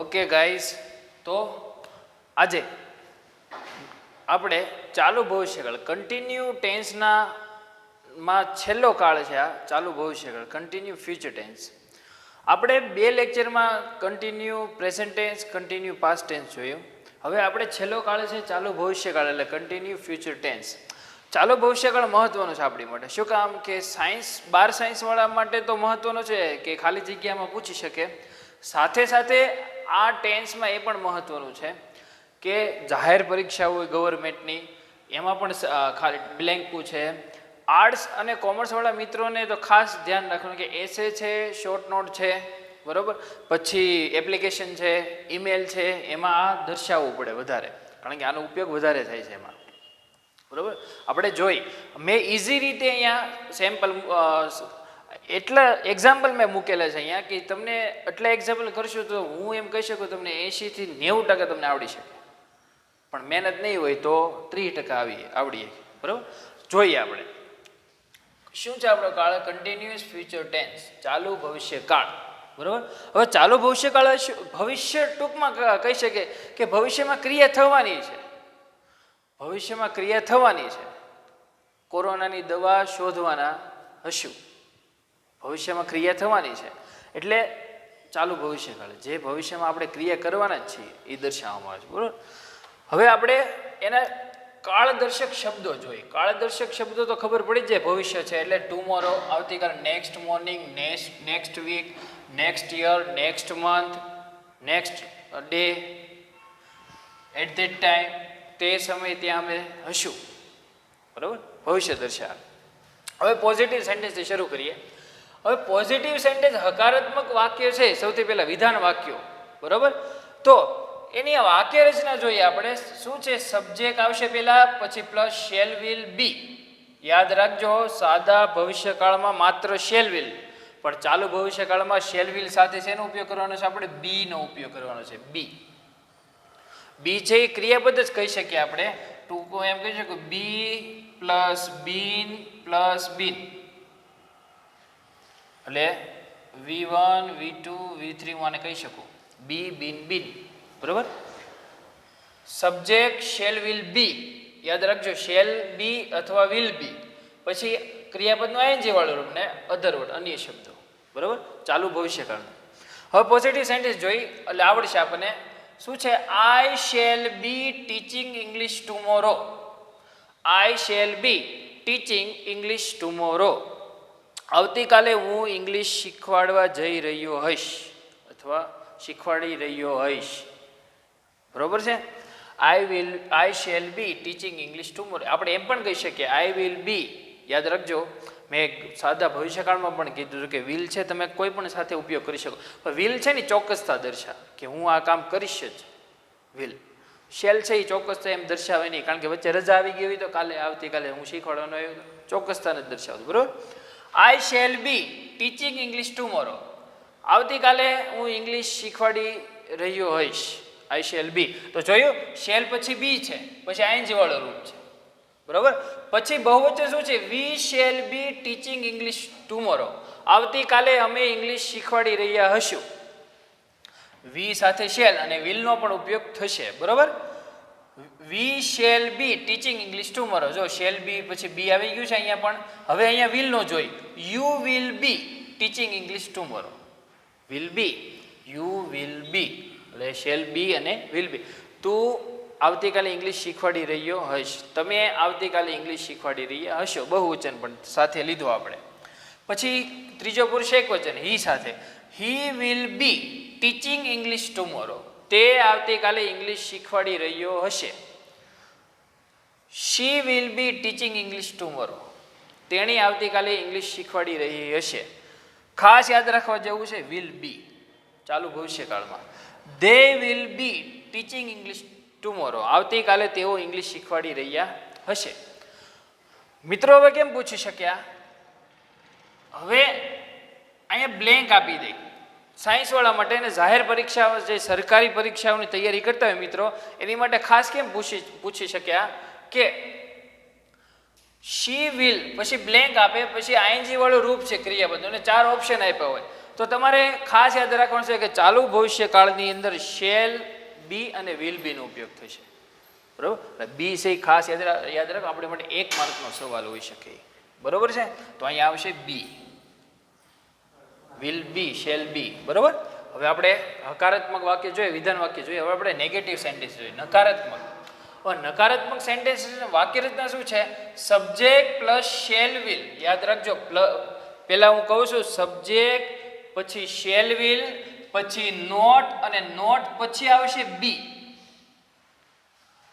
Okay guys, તો આજે આપણે ચાલુ ભવિષ્યકાળ કન્ટિન્યુ ટેન્સના માં છેલ્લો કાળ છે આ ચાલુ ભવિષ્યકાળ કન્ટિન્યુ ફ્યુચર ટેન્સ. આપણે બે લેક્ચરમાં continue present tense continue past tense જોયું. હવે આપણે છેલ્લો કાળ છે ચાલુ ભવિષ્યકાળ એટલે કન્ટિન્યુ ફ્યુચર ટેન્સ. ચાલુ ભવિષ્યકાળ મહત્વનો છે આપણી માટે. શું કામ કે સાયન્સવાળા માટે તો મહત્વનો છે કે ખાલી જગ્યામાં પૂછી શકે. સાથે સાથે આ ટેન્સમાં એ પણ મહત્વનું છે કે જાહેર પરીક્ષા હોય ગવર્મેન્ટની એમાં પણ ખાલી બ્લેન્ક પૂછે. આર્ટ્સ અને કોમર્સવાળા મિત્રોને તો ખાસ ધ્યાન રાખવાનું કે એસે છે, શોર્ટ નોટ છે, બરાબર, પછી એપ્લિકેશન છે, ઈમેલ છે, એમાં આ દર્શાવવું પડે વધારે, કારણ કે આનો ઉપયોગ વધારે થાય છે એમાં, બરાબર. આપણે જોઈ મેં ઇઝી રીતે અહીંયા સેમ્પલ એટલા એક્ઝામ્પલ મેં મૂકેલા છે અહીંયા કે તમને એટલા એક્ઝામ્પલ કરશો તો હું એમ કહી શકું તમને 80 થી 90% તમને આવડી શકે, પણ મહેનત નહીં હોય તો 30% આવડીએ, બરાબર. જોઈએ આપણે શું છે આપણો કાળ કન્ટિન્યુઅસ ફ્યુચર ટેન્સ ચાલુ ભવિષ્યકાળ, બરાબર. હવે ચાલુ ભવિષ્યકાળ ભવિષ્ય ટૂંકમાં કહી શકે કે ભવિષ્યમાં ક્રિયા થવાની છે, ભવિષ્યમાં ક્રિયા થવાની છે. કોરોનાની દવા શોધવાના હશું, ભવિષ્યમાં ક્રિયા થવાની છે એટલે ચાલુ ભવિષ્યકાળ જે ભવિષ્યમાં આપણે ક્રિયા કરવાના જ છીએ એ દર્શાવવામાં આવે છે, બરાબર. હવે આપણે એના કાળદર્શક શબ્દો જોઈએ. કાળદર્શક શબ્દો તો ખબર પડી જાય ભવિષ્ય છે એટલે ટુમોરો આવતીકાલ, next morning, next week, next year, next month, next day, at that time, તે સમયે ત્યાં અમે હશું, બરાબર, ભવિષ્ય દર્શાવે. હવે પોઝિટિવ સેન્ટેન્સથી શરૂ કરીએ. હવે પોઝિટિવ સેન્ટેન્સ હકારાત્મક વાક્ય છે સૌથી પહેલાં વિધાન વાક્યો, બરાબર. તો એની આ વાક્ય રચના જોઈએ આપણે. શું છે? સબ્જેક્ટ આવશે પહેલાં, પછી પ્લસ શેલ વિલ બી. યાદ રાખજો સાદા ભવિષ્યકાળમાં માત્ર શેલ વિલ, પણ ચાલુ ભવિષ્યકાળમાં શેલ વિલ સાથે શેનો ઉપયોગ કરવાનો છે? આપણે બીનો ઉપયોગ કરવાનો છે. બી છે એ ક્રિયાપદ જ કહી શકીએ આપણે. ટૂંકો એમ કહી શકું બી પ્લસ બીન પ્લસ બીન એટલે V1, V2, V3 હું આને કહી શકું બી બીન બીન, બરાબર. સબ્જેક્ટ શેલ વિલ બી, યાદ રાખજો શેલ બી અથવા વિલ બી, પછી ક્રિયાપદનું આઈએનજી વાળું રૂપ ને અધર વર્ડ અન્ય શબ્દો, બરાબર, ચાલુ ભવિષ્યકાળનું. હવે પોઝિટિવ સેન્ટેન્સ જોઈ એટલે આવડશે આપણને. શું છે? આઈ shall be teaching English tomorrow. I shall be teaching English tomorrow. આવતીકાલે હું ઇંગ્લિશ શીખવાડવા જઈ રહ્યો હઈશ અથવા શીખવાડી રહ્યો હઈશ, બરોબર છે. આઈ shall be teaching English tomorrow. આપણે એમ પણ કહી શકીએ આઈ વિલ બી. યાદ રાખજો મેં સાદા ભવિષ્યકાળમાં પણ કીધું કે વિલ છે તમે કોઈ પણ સાથે ઉપયોગ કરી શકો, પણ વિલ છે ને ચોક્કસતા દર્શાવે કે હું આ કામ કરીશ જ. વિલ શેલ છે એ ચોક્કસતા એમ દર્શાવે નહીં, કારણ કે વચ્ચે રજા આવી ગઈ હોય તો કાલે આવતીકાલે હું શીખવાડવાનો આવ્યો, ચોક્કસતાને જ દર્શાવતું, બરોબર. આઈ shall be teaching English tomorrow. આવતીકાલે હું ઇંગ્લિશ શીખવાડી રહ્યો હોઈશ. આઈ શેલ બી. તો જોયું શેલ પછી બી છે, પછી આઈએનજી વાળો રૂપ છે, બરોબર. પછી બહુવચન શું છે? We shall be teaching English tomorrow. આવતીકાલે અમે ઇંગ્લિશ શીખવાડી રહ્યા હશું. વી સાથે શેલ અને વિલનો પણ ઉપયોગ થશે, બરોબર. We shall be teaching English tomorrow. જો શેલ બી પછી બી આવી ગયું છે અહીંયા પણ. હવે અહીંયા વિલ નો જોઈ. You will be teaching English tomorrow. Will be, you will be એટલે શેલ બી અને વિલ બી. તું આવતીકાલે ઇંગ્લિશ શીખવાડી રહ્યો હશ. તમે આવતીકાલે ઇંગ્લિશ શીખવાડી રહ્યા હશો. બહુવચન પણ સાથે લીધું આપણે. પછી ત્રીજો પુરુષ એક વચન હી સાથે. He will be teaching English tomorrow. તે આવતીકાલે ઇંગ્લિશ શીખવાડી રહ્યો હશે. She will be teaching English tomorrow. તેણી આવતીકાલે ઇંગ્લિશ શીખવાડી રહી હશે. ખાસ યાદ રાખવા જેવું છે વિલ બી ચાલુ ભવિષ્યકાળમાં. They will be teaching English tomorrow. આવતીકાલે તેઓ ઇંગ્લિશ શીખવાડી રહ્યા હશે. મિત્રો હવે કેમ પૂછી શક્યા? હવે અહીંયા બ્લેન્ક આપી દઈ. સાયન્સવાળા માટે અને જાહેર પરીક્ષાઓ જે સરકારી પરીક્ષાઓની તૈયારી કરતા હોય મિત્રો એની માટે ખાસ કેમ પૂછી શક્યા કે શી વિલ પછી બ્લેન્ક આપે, પછી આઈએનજી વાળું રૂપ છે ક્રિયાપદનું અને 4 ઓપ્શન આપ્યા હોય તો તમારે ખાસ યાદ રાખવાનું છે કે ચાલુ ભવિષ્યકાળની અંદર શેલ બી અને વિલ બીનો ઉપયોગ થશે, બરાબર. બી છે ખાસ યાદ રાખો, આપણે માટે 1 માર્કનો સવાલ હોઈ શકે, બરોબર છે. તો અહીંયા આવશે બી, વિલ બી, શેલ બી, બરોબર. હવે આપણે હકારાત્મક વાક્ય જોઈએ, વિધાન વાક્ય જોઈએ. હવે આપણે નેગેટિવ સેન્ટેન્સ જોઈએ, નકારાત્મક. હવે નકારાત્મક સેન્ટેન્સ વાક્ય રચના શું છે? Subject plus shall will. યાદ રાખજો, પહેલા હું કહું છું સબ્જેક્ટ, પછી શેલ વિલ, પછી નોટ, અને નોટ પછી આવશે be.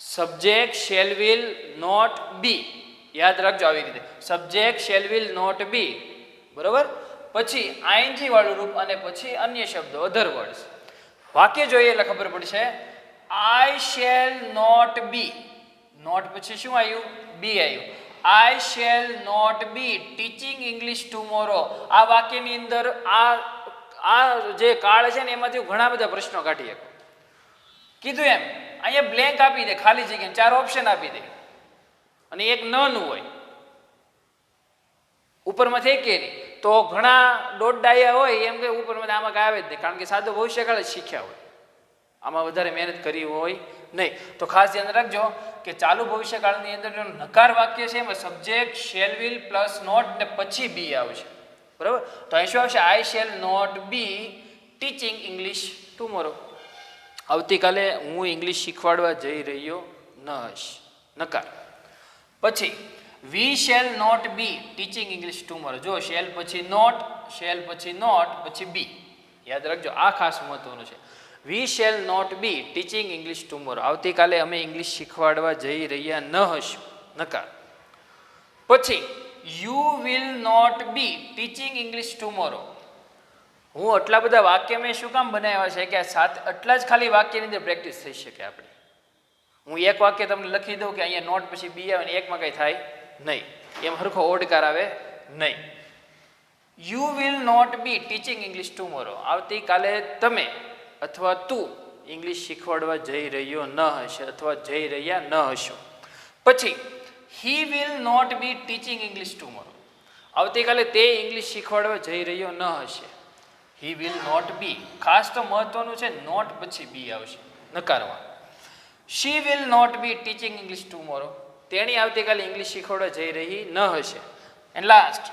Subject, shall will, not, be. યાદ રાખજો આવી રીતે, subject, shall will, not, be, બરોબર. પછી આઈએનજી વાળું રૂપ અને પછી અન્ય શબ્દો, અધર વર્ડ્સ. વાક્ય જોઈએ એટલે ખબર પડશે. I shall not be, not પછી શું આવ્યું? બી આવ્યું. I shall not be teaching English tomorrow. આ વાક્યની અંદર આ જે કાળ છે ને એમાંથી ઘણા બધા પ્રશ્નો કાઢી શકો. કીધું એમ અહીંયા બ્લેન્ક આપી દે, ખાલી જગ્યા, 4 ઓપ્શન આપી દે અને એક નન હોય ઉપરમાંથી એક નહીં, તો ઘણા દોઢ ડાયા હોય એમ કે ઉપરમાંથી આમાં કાંઈ આવે જ નહીં, કારણ કે સાદો ભવિષ્યકાળ જ શીખ્યા હોય, આમાં વધારે મહેનત કરી હોય નહીં. તો ખાસ ધ્યાન રાખજો કે ચાલુ ભવિષ્યકાળની અંદર નકાર વાક્ય છે એમાં subject, shall will plus not ને પછી બી આવશે, બરાબર. તો અહીં શું આવશે? I shall not be teaching English tomorrow. આવતીકાલે હું ઇંગ્લિશ શીખવાડવા જઈ રહ્યો ન હશ, નકાર. પછી we shall not be teaching English tomorrow. જો શેલ પછી નોટ, શેલ પછી નોટ, પછી બી. યાદ રાખજો, આ ખાસ મહત્વનું છે. We shall not be teaching English tomorrow. આવતીકાલે અમે ઇંગ્લિશ શીખવાડવા જઈ રહ્યા ન હશું, નકાર. પછી you will not be teaching English tomorrow. હું આટલા બધા વાક્ય મેં શું કામ બનાવ્યા છે કે આટલા જ ખાલી વાક્યની અંદર પ્રેક્ટિસ થઈ શકે આપણી. હું એક વાક્ય તમને લખી દઉં કે અહીંયા નોટ પછી બી આવે ને એકમાં કંઈ થાય નહીં, એમ હરખો ઓડકાર આવે નહીં. You will not be teaching English tomorrow. આવતીકાલે તમે અથવા તું ઇંગ્લિશ શીખવાડવા જઈ રહ્યો ન હશે અથવા જઈ રહ્યા ન હશો. પછી he will not be teaching English tomorrow. આવતીકાલે તે ઇંગ્લિશ શીખવાડવા જઈ રહ્યો ન હશે. હી વિલ નોટ બી, ખાસ તો મહત્વનું છે, નોટ પછી બી આવશે, નકારવા. She will not be teaching English tomorrow. તેણી આવતીકાલે ઇંગ્લિશ શીખવાડવા જઈ રહી ન હશે. And last,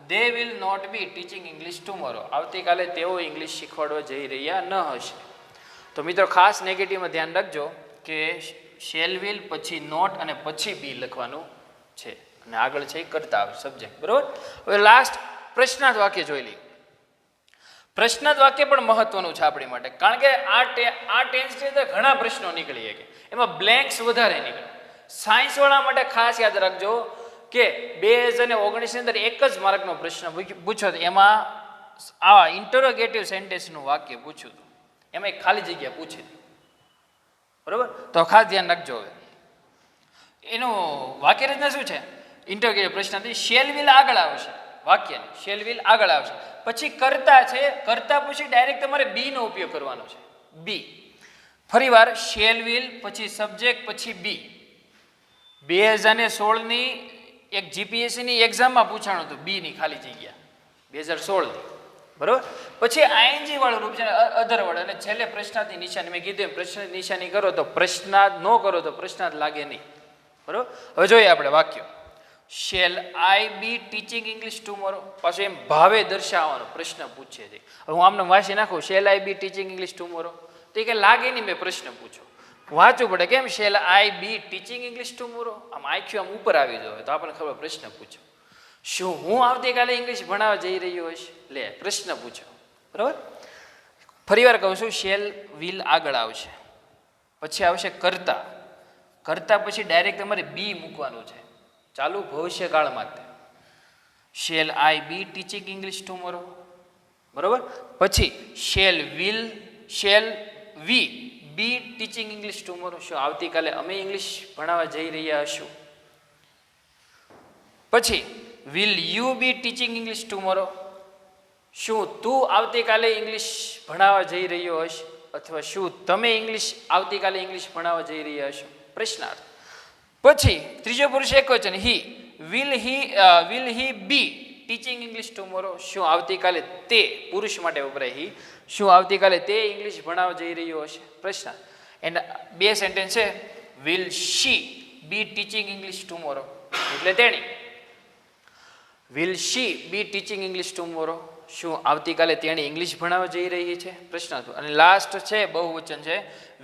they will not be teaching English tomorrow. આવતીકાલે તેઓ ઇંગ્લિશ શીખવાડવા જઈ રહ્યા ન હશે. તો મિત્રો ખાસ નેગેટિવમાં ધ્યાન રાખજો કે શેલ વિલ પછી નોટ અને પછી બી લખવાનું છે અને આગળ છે કરતા આવે સબ્જેક્ટ, બરોબર. હવે લાસ્ટ પ્રશ્નાર્થ વાક્ય જોઈ લઈએ. પ્રશ્નાર્થ વાક્ય પણ મહત્વનું છે આપણી માટે, કારણ કે આ ટેન્સની અંદર ઘણા પ્રશ્નો નીકળી શકે, એમાં બ્લેન્ક્સ વધારે નીકળે. સાયન્સવાળા માટે ખાસ યાદ રાખજો કે 2019ની અંદર 1 જ માર્કનો પ્રશ્ન પૂછ્યો હતો, એમાં આવા ઇન્ટરોગેટિવ સેન્ટેન્સનું વાક્ય પૂછ્યું હતું, એમાં એક ખાલી જગ્યા પૂછી હતી, બરોબર. તો ખાસ ધ્યાન રાખજો. હવે એનું વાક્ય રચના શું છે? ઇન્ટરોગેટિવ પ્રશ્ન. શેલ વિલ આગળ આવશે, વાક્યની શેલ વિલ આગળ આવશે. પછી કરતા છે, કરતા પછી ડાયરેક્ટ તમારે બી નો ઉપયોગ કરવાનો છે, બી. ફરીવાર શેલ વિલ પછી સબ્જેક્ટ પછી બી. 2016ની એક જીપીએસસીની એક્ઝામમાં પૂછાણું હતું બી ની ખાલી જગ્યા 2016ની, બરોબર. પછી આઈએનજી વાળું રૂપ છે, અધર વર્ડ, અને છેલ્લે પ્રશ્નાર્થની નિશાની. મેં કીધું એમ પ્રશ્ન નિશાની કરો તો પ્રશ્નાર્થ ન કરો તો પ્રશ્નાર્થ લાગે નહીં, બરોબર. હવે જોઈએ આપણે વાક્ય. Shall I be teaching English tomorrow. પાછું એમ ભાવે દર્શાવવાનો પ્રશ્ન પૂછે છે. હવે હું આમને વાંચી નાખું, shall I be teaching English tomorrow, તો એ કંઈ લાગે નહીં, મેં પ્રશ્ન પૂછો. વાંચવું પડે, કેમ? Shall I be teaching English tomorrow. આમ આખ્યું આમ ઉપર આવી જાય તો આપણને ખબર, પ્રશ્ન પૂછો. શું હું આવતીકાલે ઇંગ્લિશ ભણાવવા જઈ રહ્યો હોઈશ? લે, પ્રશ્ન પૂછો, બરાબર. ફરીવાર કહું છું, શેલ વિલ આગળ આવશે, પછી આવશે કરતા. કરતા પછી ડાયરેક્ટ તમારે બી મૂકવાનું છે, ચાલુ ભવિષ્યકાળ માટે. Shall I be teaching English tomorrow, બરોબર. પછી shall we be teaching English tomorrow. શું આવતીકાલે અમે ઇંગ્લિશ ભણાવવા જઈ રહ્યા હશું? પછી will you be teaching English tomorrow. શું તું આવતીકાલે ઇંગ્લિશ ભણાવવા જઈ રહ્યો હશે? અથવા શું તમે આવતીકાલે ઇંગ્લિશ ભણાવવા જઈ રહ્યા હશો? પ્રશ્નાર્થ. પછી ત્રીજો પુરુષ એકવચન, he. Will he be teaching English tomorrow, શું આવતીકાલે તે પુરુષ માટે વપરાય હી, શું આવતીકાલે તે ઇંગ્લિશ ભણાવવા જઈ રહ્યો હશે. પ્રશ્ન એના બે સેન્ટેન્સ છે. Will she be teaching English tomorrow એટલે તેણી. Will she be teaching English tomorrow, શું આવતીકાલે તેણી ઇંગ્લિશ ભણાવવા જઈ રહી છે. પ્રશ્ન. અને લાસ્ટ છે બહુવચન છે.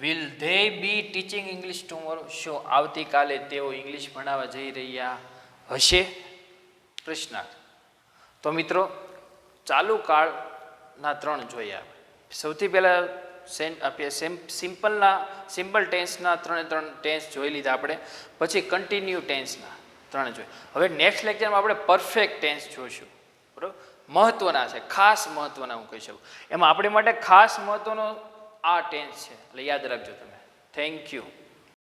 Will they B teaching English tomorrow, શું આવતીકાલે તેઓ ઇંગ્લિશ ભણાવવા જઈ રહ્યા હશે. પ્રશ્નાર્થ. તો મિત્રો ચાલુ કાળના 3 જોયા. સૌથી પહેલાં સિમ્પલ ટેન્સના 3 ટેન્સ જોઈ લીધા આપણે. પછી કન્ટિન્યુ ટેન્સના 3 જોઈ. હવે નેક્સ્ટ લેક્ચરમાં આપણે પરફેક્ટ ટેન્સ જોઈશું. બરાબર, મહત્વના છે, ખાસ મહત્વના હું કહી શકું. એમાં આપણી માટે ખાસ મહત્વનો આ ટેન્સ છે, એટલે યાદ રાખજો તમે. Thank you.